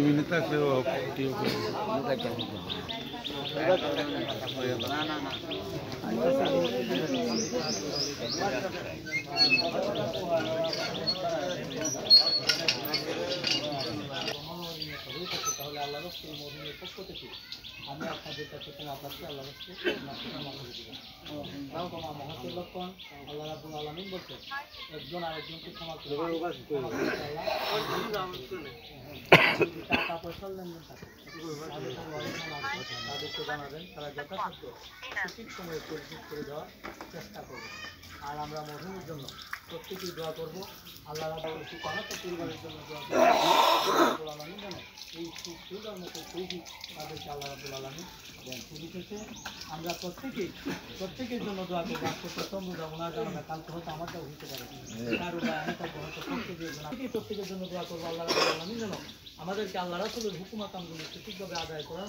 Minute থাকলে তাহলে আল্লাহ এই মদিনের পক্ষ থেকে আমি আপনাদের কাছে ক্ষমা পাচ্ছি, আল্লাহ তাও ক্ষমা মহাত্মের লক্ষণ। আল্লাহ রাব্বুল আলামিন বলছেন একজন আরেকজনকে ক্ষমা করে টাকা পয়সার লেনদেন থাকে তাদেরকে জানাবেন, তারা যথাসাধ্য সঠিক সময়ে পরিশোধ করে দেওয়ার চেষ্টা করবে। আর আমরা মধুমের জন্য প্রত্যেকেই দোয়া করবো, আল্লাহ রাব্বুল সুবহানাহু পরিবারের জন্য দোয়া করবো। আলামিন জানো এই সুবিধার মতো তৌফিক তাদেরকে আল্লাহ রাব্বুল আলামিন দেন। পরিশেষে আমরা প্রত্যেকের জন্য দোয়া করবো। আজকে প্রথম রোজা ওনার জানা কালকে হয়তো আমারটাও হইতে পারে, তার রোজা আমি তাকে হয়তো প্রত্যেকের জন্য দোয়া করবো আল্লাহ রাব্বুল আলামিন যেন আমাদেরকে আল্লাহ রাসূলের হুকুম আমলগুলো সঠিকভাবে আদায় করা